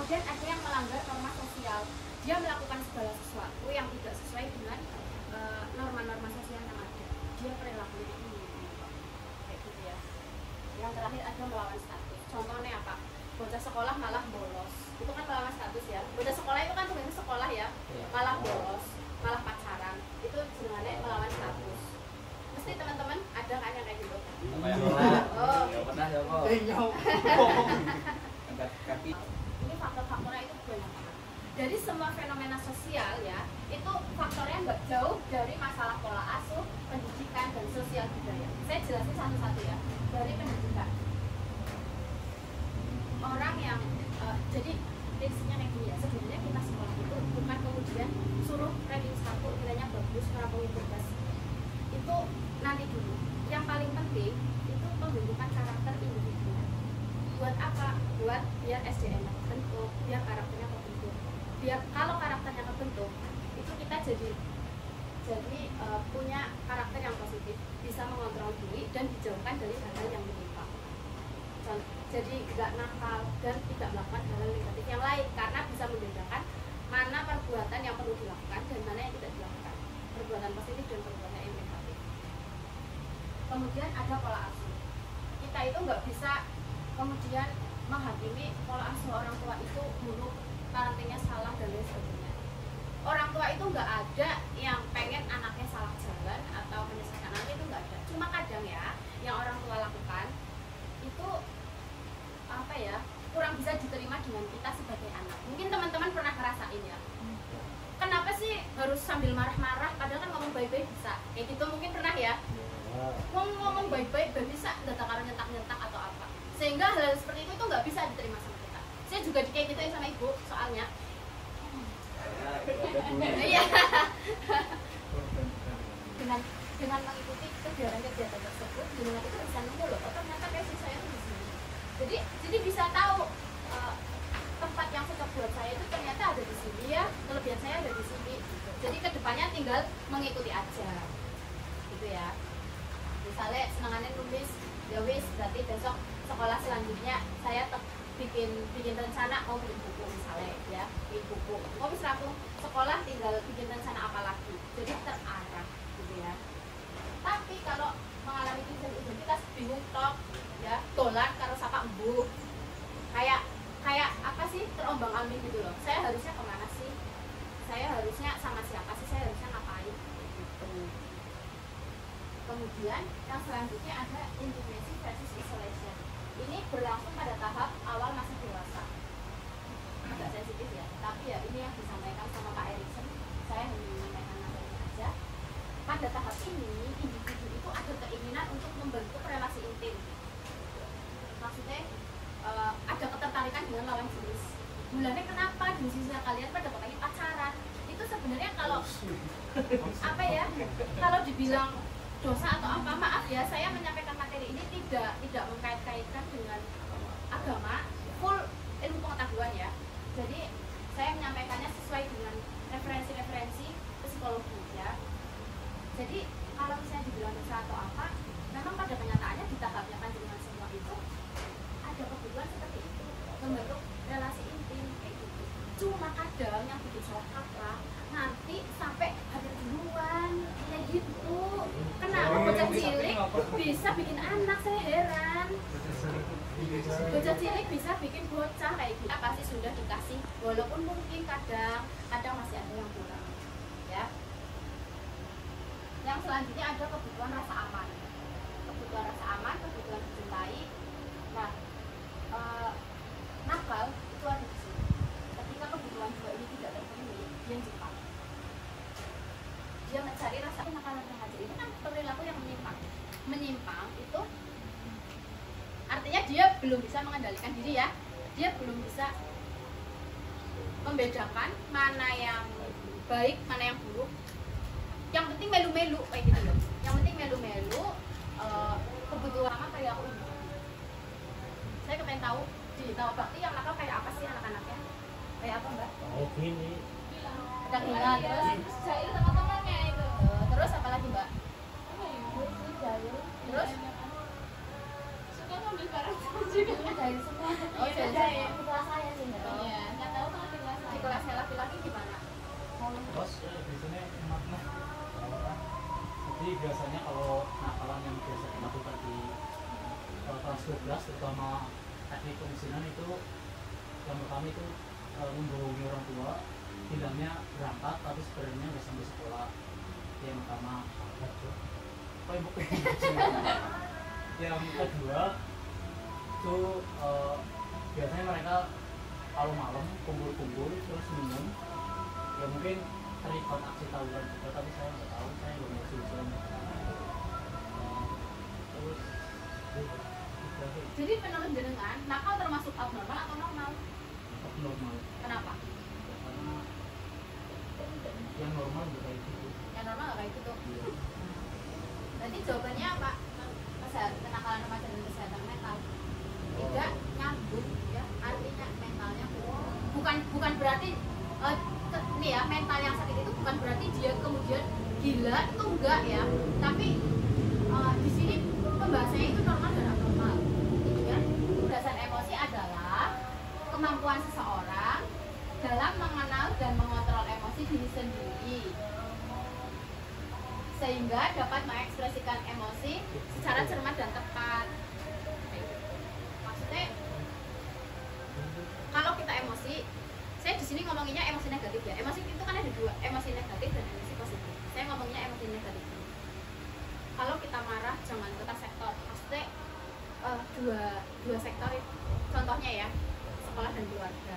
Kemudian ada yang melanggar norma sosial, dia melakukan segala sesuatu yang tidak sesuai dengan norma-norma sosial yang ada, dia perilakunya ini kayak gitu ya. Yang terakhir ada melawan status. Contohnya apa? Bocah sekolah malah bolos, itu kan melawan status ya. Bocah sekolah itu kan tugasnya sekolah ya, malah bolos, malah pacaran, itu sebenarnya melawan status. Mesti teman-teman ada kan yang kayak gitu? Oh, pernah ya kok. Ini faktor-faktornya itu banyak banget. Dari semua fenomena sosial ya, itu faktornya nggak jauh dari masalah pola asuh, pendidikan, dan sosial budaya. Saya jelasin satu-satu ya. Dari pendidikan, orang yang jadi prinsipnya kayak gini ya. Sebenarnya kita sekolah itu bukan kemudian suruh ranking 1 nilainya bagus, merampung tugas. Itu nanti dulu. Yang paling penting itu pembentukan karakter individu. Buat apa? Buat biar SDM-nya terbentuk, biar karakternya terbentuk. Biar kalau karakternya terbentuk, itu kita jadi punya karakter yang positif, bisa mengontrol diri dan dijauhkan dari hal-hal yang menyimpang. Jadi nggak nakal dan tidak melakukan hal-hal negatif yang lain, karena bisa membedakan mana perbuatan yang perlu dilakukan dan mana yang tidak dilakukan, perbuatan positif dan perbuatan yang negatif. Kemudian ada pola asuh. Kita itu nggak bisa kemudian menghakimi pola asuh orang tua itu buruk, parentingnya salah dan lain sebagainya. Orang tua itu nggak ada yang pengen anaknya salah jalan atau menyesatkan anaknya, itu nggak ada. Cuma kadang ya yang orang tua lakukan itu apa ya, kurang bisa diterima dengan kita sebagai anak. Mungkin teman-teman pernah ngerasain ya, kenapa sih harus sambil marah-marah padahal kan ngomong baik-baik bisa, kayak gitu mungkin pernah ya. Ngomong baik-baik gak bisa, datang karo nyentak-nyentak atau apa, sehingga hal seperti itu nggak bisa diterima sama kita. Saya juga kayak gituin sama ibu soalnya. Iya. dengan mengikuti kegiatan tersebut, dengan itu bisa nemu loh, oh ternyata passion saya itu di sini. Jadi bisa tahu tempat yang cocok buat saya itu ternyata ada di sini ya, kelebihan saya ada di sini. Jadi kedepannya tinggal mengikuti aja, gitu ya. Misalnya senangannya nulis, ya wis, berarti besok sekolah selanjutnya saya bikin rencana mau bikin buku misalnya ya, bikin buku. Oh bisa aku sekolah tinggal bikin rencana apa lagi, jadi terarah gitu ya. Tapi kalau mengalami krisis identitas bingung tok ya, dolan karo sapa embuh, kayak apa sih, terombang ambing gitu loh. Saya harusnya kemana sih? Saya harusnya sama siapa sih? Saya harusnya ngapain? Gitu. Kemudian yang selanjutnya ada intimacy versus isolation. Ini berlangsung pada tahap awal masa dewasa. Agak sensitif ya, tapi ya ini yang disampaikan sama Pak Erikson. Saya hanya menyampaikan materinya aja. Pada tahap ini, individu itu ada keinginan untuk membentuk relasi intim. Maksudnya ada ketertarikan dengan lawan jenis. Mulanya kenapa di sisi kalian pada pengen pacaran? Itu sebenarnya kalau apa ya? Kalau dibilang dosa atau apa, maaf ya, saya menyampaikan materi ini tidak mengkait-kaitkan dengan agama, full ilmu pengetahuan ya. Jadi saya menyampaikannya sesuai dengan referensi-referensi psikologi ya. Jadi kalau misalnya dibilang dosa atau apa, memang pada kenyataannya di tahapnya panjenengan semua itu ada kebutuhan seperti itu, membentuk relasi intim kayak gitu. Cuma kadang yang bikin salah kaprah nanti sampai hadir duluan kayak gitu. Kenapa bocah cilik bisa bikin anak, saya heran. Bocah cilik bisa bikin bocah kayak gitu. Pasti sudah dikasih, walaupun mungkin kadang masih ada yang kurang ya. Yang selanjutnya ada kebutuhan rasa aman. Kebutuhan rasa aman, kebutuhan dicintai. Nah, nakal itu ada di sini. Ketika kebutuhan dua ini tidak terpenuhi, dia jepang. Dia mencari rasa nakalan remaja. Ini kan perilaku yang menyimpang itu artinya dia belum bisa mengendalikan diri ya. Dia belum bisa membedakan mana yang baik, mana yang buruk. Yang penting melu-melu kayak gitu loh. Yang penting melu-melu, kebutuhan apa perilaku ini. Saya kepengen tahu di Tawa Bakti yang nakal kayak apa sih anak-anaknya? Kayak apa Mbak? Oh gini. Ada gila terus jahil teman-temannya itu. Terus apa lagi Mbak? Terus suka ngambil barang juga. Jahil semua. Oh jahil. Kebutuhan saya sih Mbak. Iya. Terus biasanya emaknya jadi biasanya kalau nakalan yang biasa dilakukan di kelas 12 terutama teknik kemiskinan itu yang pertama itu membohongi orang tua, bilangnya berangkat tapi sebenarnya nggak sampai sekolah. Yang pertama yang kedua itu biasanya mereka kalau malam kumpul-kumpul terus minum, ya mungkin terlibat aksi tawuran juga, tapi saya nggak tahu, saya nggak mau susun. Terus jadi menurut jenengan nakal termasuk abnormal atau normal? abnormal. Kenapa? Karena yang normal juga kayak gitu. Yang normal nggak kayak gitu. Berarti jawabannya apa? Kenakalan remaja dan kesehatan mental tidak nyambung ya, artinya mentalnya bukan berarti ini ya, mental yang sakit itu bukan berarti dia kemudian gila, itu enggak ya, tapi di sini pembahasannya itu normal dan abnormal gitu ya. Kecerdasan emosi adalah kemampuan seseorang dalam mengenal dan mengontrol emosi diri sendiri sehingga dapat mengekspresikan emosi secara cermat dan tepat. Maksudnya kalau kita emosi, saya di sini ngomonginnya emosi negatif ya. Emosi itu kan ada dua, emosi negatif dan emosi positif. Saya ngomonginnya emosi negatif. Kalau kita marah jangan ke sektor, maksudnya dua sektor itu. Contohnya ya, sekolah dan keluarga.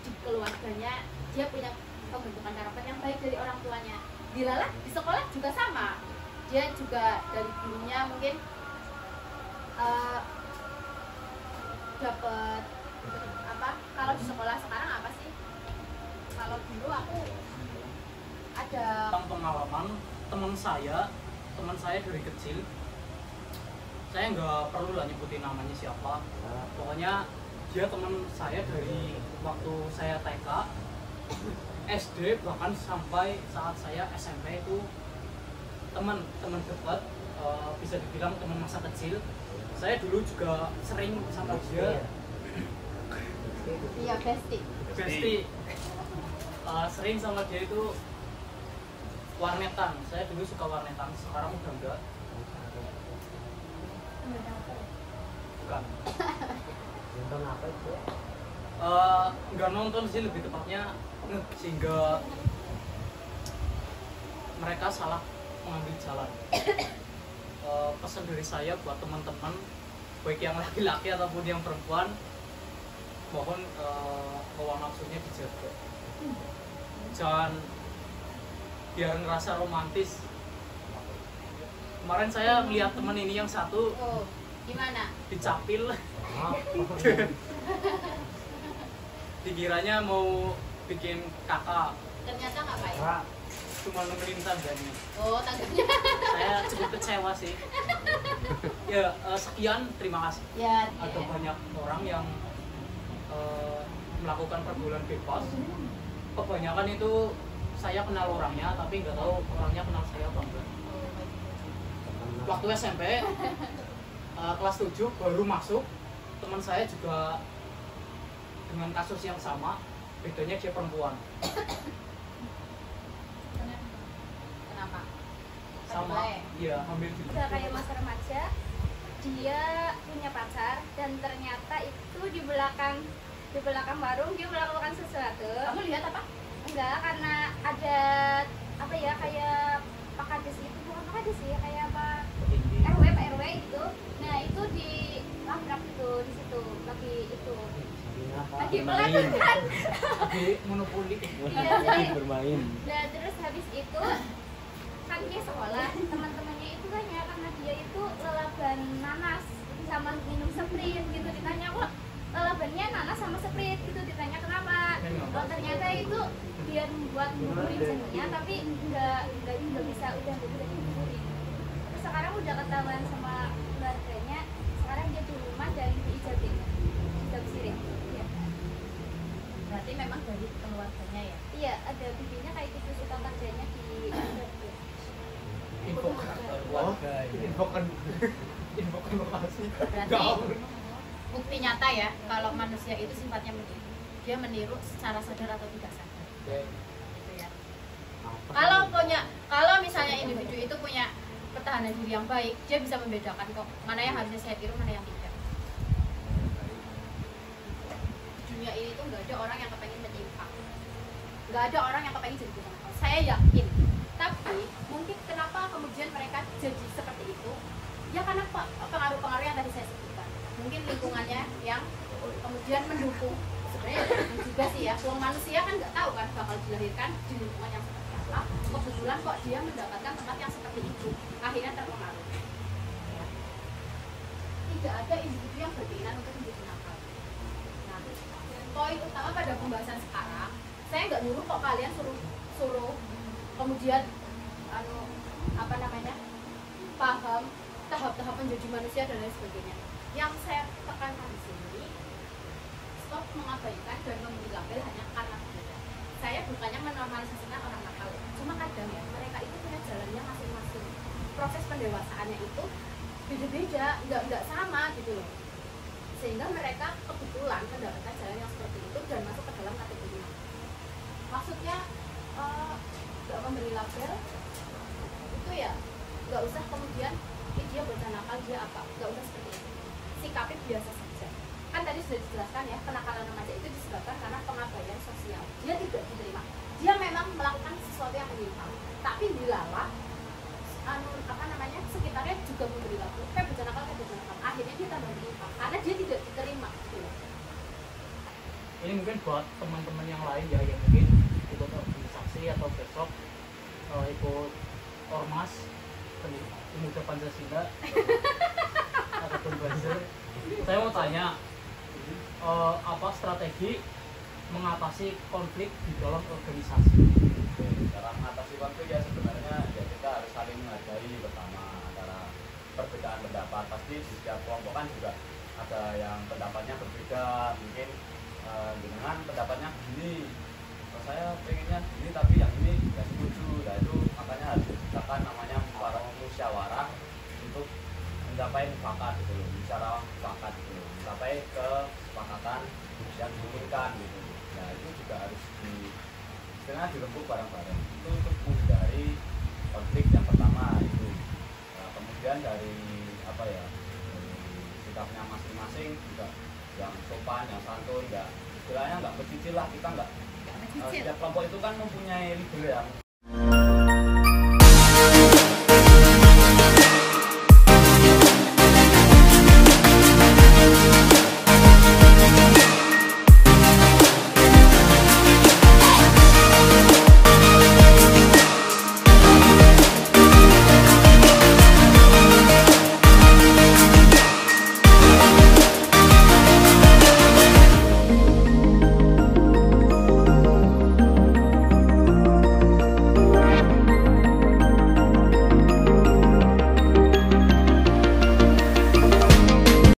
Di keluarganya dia punya pembentukan karakter yang baik dari orang tuanya. Dilalah di sekolah juga sama, dia juga dari gurunya mungkin dapat apa, kalau di sekolah sekarang apa sih, kalau dulu aku ada tentang pengalaman teman saya dari kecil, saya nggak perlu lah nyebutin namanya siapa, pokoknya dia teman saya dari waktu saya TK, SD, bahkan sampai saat saya SMP itu teman dekat, bisa dibilang teman masa kecil. Saya dulu juga sering sama dia. iya bestie. Sering sama dia itu warnetan. Saya dulu suka warnetan, sekarang udah enggak. Bukan. Nonton apa itu? Nggak nonton sih, lebih tepatnya sehingga mereka salah mengambil jalan. Pesan dari saya buat teman-teman, baik yang laki-laki ataupun yang perempuan, mohon hawa nafsunya dijaga. Jangan biar ngerasa romantis. Kemarin saya melihat teman ini yang satu gimana? dicapil. Dikiranya mau bikin kakak, Ternyata nggak baik. cuma nemenin tangganya. Oh, tangganya. Saya cukup kecewa sih. Ya, sekian, terima kasih. Ya, Ada banyak orang yang melakukan pergaulan bebas. Kebanyakan itu saya kenal orangnya, tapi nggak tahu orangnya kenal saya apa enggak. Waktu SMP, kelas 7 baru masuk, teman saya juga dengan kasus yang sama, bedanya dia perempuan. kenapa? Sama, iya, hamil juga. Udah kayak masa remaja, dia punya pacar dan ternyata itu di belakang warung dia melakukan sesuatu. Kamu lihat apa? Enggak, karena ada apa ya, kayak Pak Kades itu, bukan Pak Kades sih, kayak apa Pak RW gitu. Nah itu di labrak itu, di situ lagi melakukan Lagi monopoli. iya, jadi bermain. nah terus habis itu kan dia sekolah, teman-temannya itu tanya karena dia itu lelaban nanas sama minum Sprite gitu, ditanya kok lelabannya nanas sama Sprite gitu, ditanya kenapa. Oh ternyata itu biar membuat ngumpulin sendinya, tapi nggak bisa, udah nggak bisa dikumpulin. Terus sekarang udah ketahuan sama keluarganya, sekarang dia di rumah dari diijabin sirik. Iya. Berarti memang dari keluarganya ya? Iya, ada bibinya kayak gitu, suka kerjanya di Infokan lokasi. Berarti bukti nyata ya kalau manusia itu sifatnya meniru. Dia meniru secara sadar atau tidak sadar. Gitu ya. pertahanan diri yang baik, dia bisa membedakan kok mana yang harusnya saya tiru, mana yang tidak. Dunia ini tuh nggak ada orang yang kepengen menyimpang, nggak ada orang yang kepengen jadi nakal. Saya yakin. Tapi mungkin kenapa kemudian mereka jadi seperti itu? Ya karena pengaruh-pengaruh yang tadi saya sebutkan. Mungkin lingkungannya yang kemudian mendukung. Sebenarnya juga sih ya, uang manusia kan nggak tahu kan bakal dilahirkan di lingkungan yang seperti apa. Kebetulan kok dia mendapatkan tempat yang seperti itu, akhirnya terpengaruh. Tidak ada individu yang berkeinginan untuk menjadi nakal. Nah, poin utama pada pembahasan sekarang, saya nggak nyuruh kok kalian suruh kemudian paham tahap-tahap menjadi manusia dan lain sebagainya. Yang saya tekankan di sini, stop mengabaikan dan memberi label hanya karena berbeda. Saya bukannya menormalisasikan orang nakal, cuma kadang ya mereka itu punya jalannya masing-masing. Proses pendewasaannya itu beda-beda, nggak sama gitu loh. Sehingga mereka kebetulan mendapatkan jalan yang seperti itu dan masuk ke dalam kategori. Maksudnya nggak memberi label itu ya nggak usah kemudian dia bocah nakal, dia apa, nggak usah seperti itu. Sikapnya biasa saja. Kan tadi sudah dijelaskan ya, kenakalan remaja itu disebabkan karena pengabaian sosial. Dia tidak diterima. Dia memang melakukan sesuatu yang menyimpang, tapi dilalah sekitarnya juga memberi label kayak bocah nakal, akhirnya dia tambah menyimpang karena dia tidak diterima gitu. Ini mungkin buat teman-teman yang lain ya, yang mungkin ikut organisasi atau besok ikut ormas pemuda Pancasila ataupun buzzer. Saya mau tanya, apa strategi mengatasi konflik di dalam organisasi? Cara mengatasi konflik ya sebenarnya ya kita harus saling menghargai pertama antara perbedaan pendapat. Pasti di setiap kelompok kan juga ada yang pendapatnya berbeda, mungkin dengan pendapatnya begini, saya pengennya begini tapi yang ini nggak setuju. Nah itu makanya harus diciptakan namanya musyawarah untuk mencapai mufakat gitu loh, musyawarah mufakat gitu loh, mencapai kesepakatan yang diinginkan gitu. Nah itu juga harus dirembuk bareng-bareng itu untuk menghindari konflik yang pertama itu. Nah, kemudian dari dari sikapnya masing-masing juga yang sopan, yang santun, istilahnya nggak bercicil lah, kita nggak setiap kelompok itu kan mempunyai leader ya.